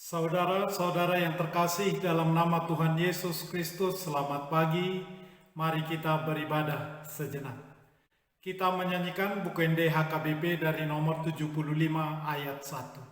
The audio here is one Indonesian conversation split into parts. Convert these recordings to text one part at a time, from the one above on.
Saudara-saudara yang terkasih dalam nama Tuhan Yesus Kristus, selamat pagi. Mari kita beribadah sejenak. Kita menyanyikan buku ND HKBP dari nomor 75 ayat 1.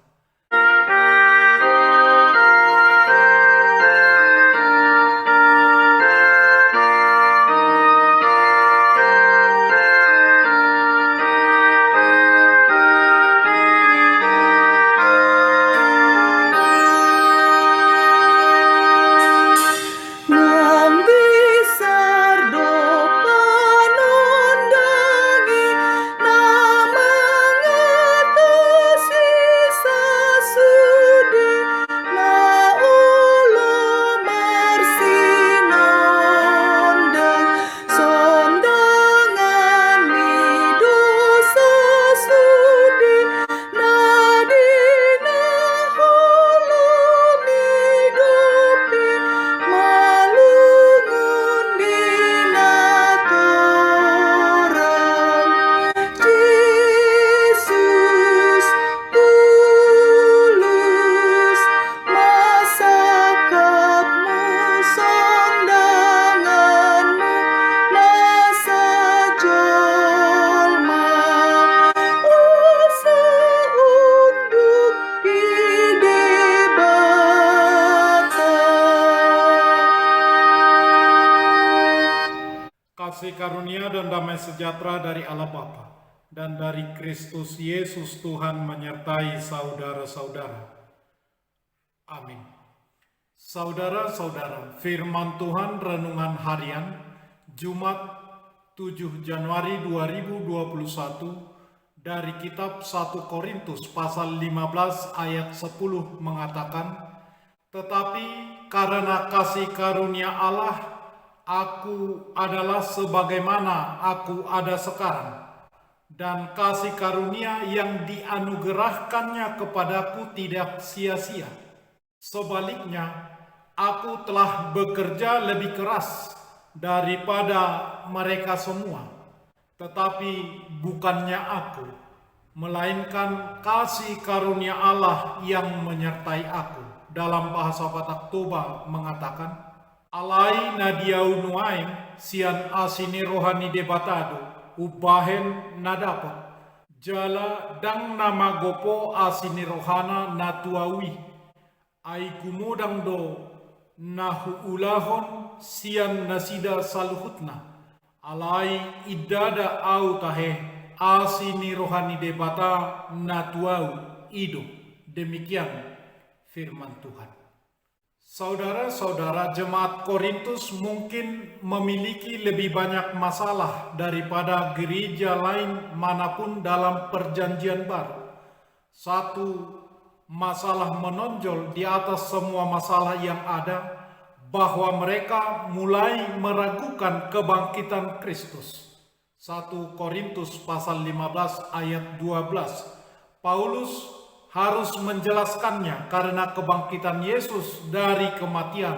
Kasih karunia dan damai sejahtera dari Allah Bapa dan dari Kristus Yesus Tuhan menyertai saudara-saudara. Amin. Saudara-saudara, firman Tuhan renungan harian Jumat 7 Januari 2021 dari kitab 1 Korintus pasal 15 ayat 10 mengatakan, "Tetapi karena kasih karunia Allah, aku adalah sebagaimana aku ada sekarang, dan kasih karunia yang dianugerahkannya kepadaku tidak sia-sia. Sebaliknya, aku telah bekerja lebih keras daripada mereka semua, tetapi bukannya aku, melainkan kasih karunia Allah yang menyertai aku." Dalam bahasa Batak Toba mengatakan, "Alai nadiau nuain sian asini rohani debatado ubahen nadapot jala dang nama gopo asini rohana natuawi ai kumodang do nahu ulahon sian nasida saluhutna alai idada au tahe asini rohani debata natuau ido." Demikian firman Tuhan. Saudara-saudara, jemaat Korintus mungkin memiliki lebih banyak masalah daripada gereja lain manapun dalam Perjanjian Baru. Satu masalah menonjol di atas semua masalah yang ada, bahwa mereka mulai meragukan kebangkitan Kristus. 1 Korintus pasal 15 ayat 12. Paulus harus menjelaskannya karena kebangkitan Yesus dari kematian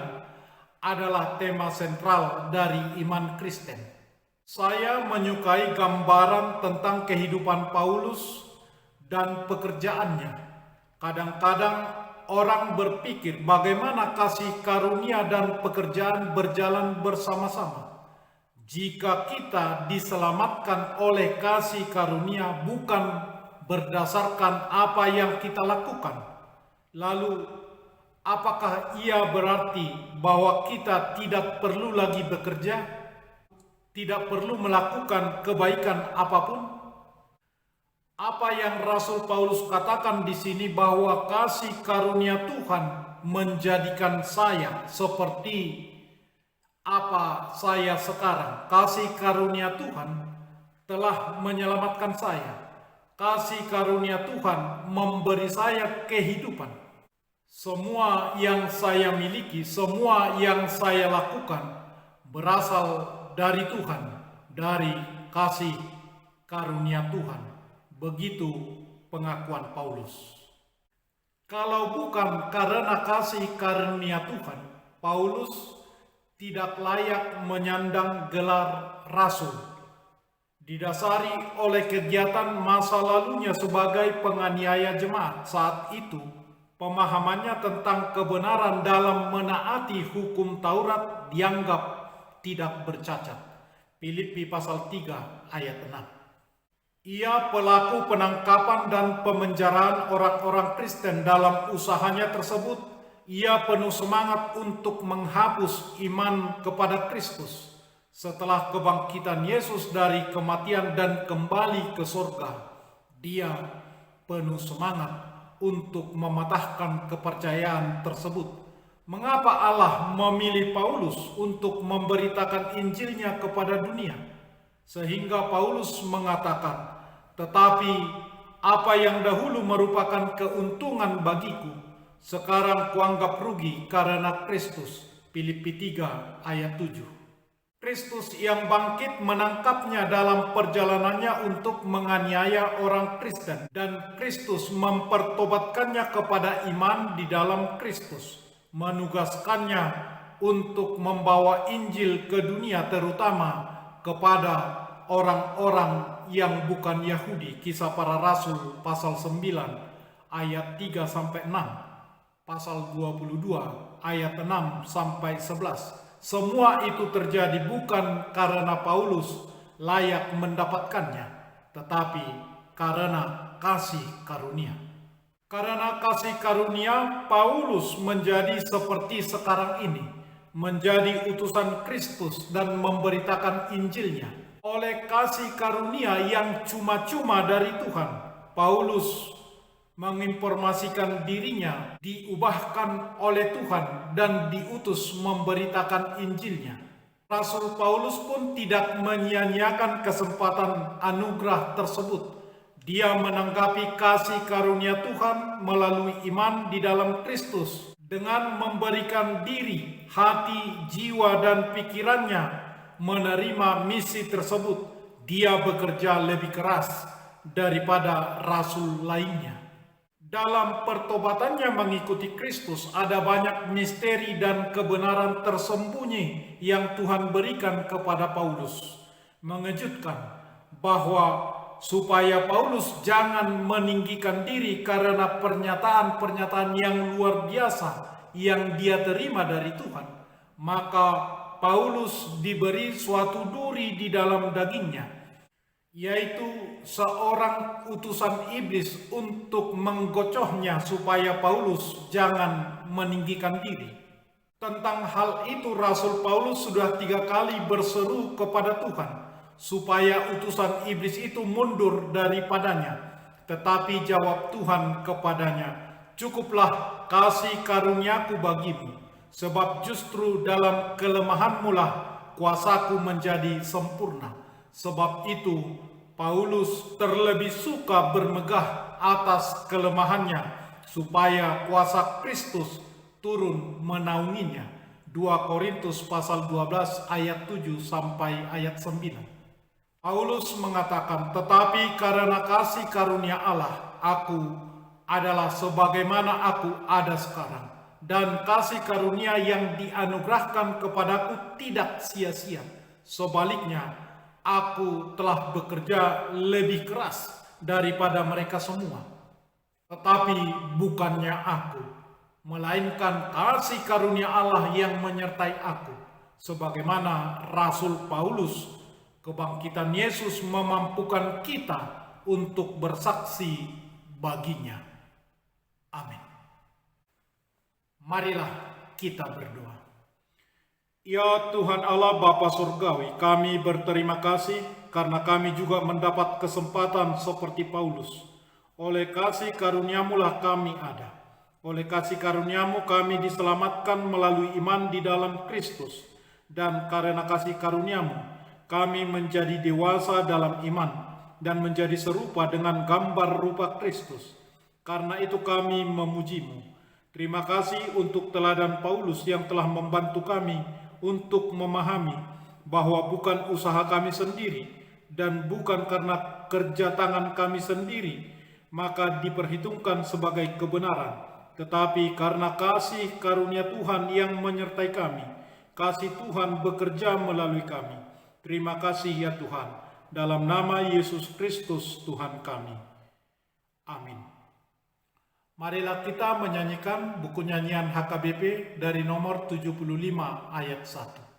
adalah tema sentral dari iman Kristen. Saya menyukai gambaran tentang kehidupan Paulus dan pekerjaannya. Kadang-kadang orang berpikir bagaimana kasih karunia dan pekerjaan berjalan bersama-sama. Jika kita diselamatkan oleh kasih karunia bukan berdasarkan apa yang kita lakukan, lalu apakah ia berarti bahwa kita tidak perlu lagi bekerja, tidak perlu melakukan kebaikan apapun? Apa yang Rasul Paulus katakan di sini, bahwa kasih karunia Tuhan menjadikan saya seperti apa saya sekarang. Kasih karunia Tuhan telah menyelamatkan saya. Kasih karunia Tuhan memberi saya kehidupan. Semua yang saya miliki, semua yang saya lakukan berasal dari Tuhan, dari kasih karunia Tuhan. Begitu pengakuan Paulus. Kalau bukan karena kasih karunia Tuhan, Paulus tidak layak menyandang gelar rasul. Didasari oleh kegiatan masa lalunya sebagai penganiaya jemaat saat itu, Pemahamannya tentang kebenaran dalam menaati hukum Taurat dianggap tidak bercacat. Filipi pasal 3 ayat 6. Ia pelaku penangkapan dan pemenjaraan orang-orang Kristen. Dalam usahanya tersebut, ia penuh semangat untuk menghapus iman kepada Kristus. Setelah kebangkitan Yesus dari kematian dan kembali ke surga, dia penuh semangat untuk mematahkan kepercayaan tersebut. Mengapa Allah memilih Paulus untuk memberitakan Injilnya kepada dunia? Sehingga Paulus mengatakan, "Tetapi apa yang dahulu merupakan keuntungan bagiku, sekarang kuanggap rugi karena Kristus." Filipi 3 ayat 7. Kristus yang bangkit menangkapnya dalam perjalanannya untuk menganiaya orang Kristen, dan Kristus mempertobatkannya kepada iman di dalam Kristus, menugaskannya untuk membawa Injil ke dunia, terutama kepada orang-orang yang bukan Yahudi. Kisah Para Rasul pasal 9 ayat 3-6, pasal 22 ayat 6-11. Semua itu terjadi bukan karena Paulus layak mendapatkannya, tetapi karena kasih karunia. Karena kasih karunia, Paulus menjadi seperti sekarang ini, menjadi utusan Kristus dan memberitakan Injilnya. Oleh kasih karunia yang cuma-cuma dari Tuhan, Paulus menginformasikan dirinya, diubahkan oleh Tuhan, dan diutus memberitakan Injilnya. Rasul Paulus pun tidak menyia-nyiakan kesempatan anugerah tersebut. Dia menanggapi kasih karunia Tuhan melalui iman di dalam Kristus dengan memberikan diri, hati, jiwa, dan pikirannya menerima misi tersebut. Dia bekerja lebih keras daripada rasul lainnya. Dalam pertobatannya mengikuti Kristus, ada banyak misteri dan kebenaran tersembunyi yang Tuhan berikan kepada Paulus. Mengejutkan bahwa supaya Paulus jangan meninggikan diri karena pernyataan-pernyataan yang luar biasa yang dia terima dari Tuhan, maka Paulus diberi suatu duri di dalam dagingnya, yaitu seorang utusan iblis untuk menggocohnya supaya Paulus jangan meninggikan diri. Tentang hal itu Rasul Paulus sudah 3 kali berseru kepada Tuhan supaya utusan iblis itu mundur daripadanya. Tetapi jawab Tuhan kepadanya, "Cukuplah kasih karuniaku bagimu, sebab justru dalam kelemahanmu lah kuasaku menjadi sempurna." Sebab itu Paulus terlebih suka bermegah atas kelemahannya, supaya kuasa Kristus turun menaunginya. 2 Korintus pasal 12 ayat 7 sampai ayat 9. Paulus mengatakan, "Tetapi karena kasih karunia Allah, aku adalah sebagaimana aku ada sekarang. Dan kasih karunia yang dianugerahkan kepadaku tidak sia-sia. Sebaliknya, aku telah bekerja lebih keras daripada mereka semua. Tetapi bukannya aku, melainkan kasih karunia Allah yang menyertai aku. Sebagaimana Rasul Paulus, kebangkitan Yesus memampukan kita untuk bersaksi baginya." Amin. Marilah kita berdoa. Ya Tuhan Allah Bapa Surgawi, kami berterima kasih karena kami juga mendapat kesempatan seperti Paulus. Oleh kasih karuniamu lah kami ada. Oleh kasih karuniamu kami diselamatkan melalui iman di dalam Kristus. Dan karena kasih karuniamu kami menjadi dewasa dalam iman dan menjadi serupa dengan gambar rupa Kristus. Karena itu kami memujimu. Terima kasih untuk teladan Paulus yang telah membantu kami untuk memahami bahwa bukan usaha kami sendiri dan bukan karena kerja tangan kami sendiri maka diperhitungkan sebagai kebenaran, tetapi karena kasih karunia Tuhan yang menyertai kami. Kasih Tuhan bekerja melalui kami. Terima kasih ya Tuhan, dalam nama Yesus Kristus Tuhan kami. Amin. Marilah kita menyanyikan buku nyanyian HKBP dari nomor 75 ayat 1.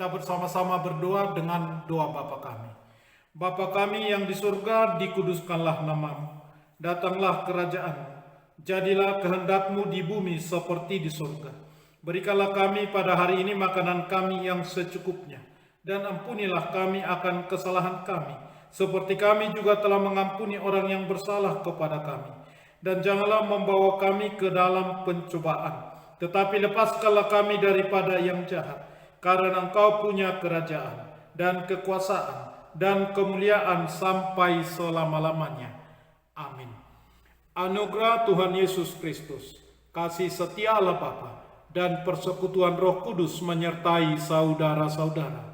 Kita bersama-sama berdoa dengan doa Bapa kami. Bapa kami yang di surga, dikuduskanlah namamu. Datanglah kerajaan-mu. Jadilah kehendak-mu di bumi seperti di surga. Berikanlah kami pada hari ini makanan kami yang secukupnya. Dan ampunilah kami akan kesalahan kami, seperti kami juga telah mengampuni orang yang bersalah kepada kami. Dan janganlah membawa kami ke dalam pencobaan, tetapi lepaskanlah kami daripada yang jahat. Karena Engkau punya kerajaan dan kekuasaan dan kemuliaan sampai selama-lamanya. Amin. Anugerah Tuhan Yesus Kristus, kasih setia Allah Bapa, dan persekutuan Roh Kudus menyertai saudara-saudara.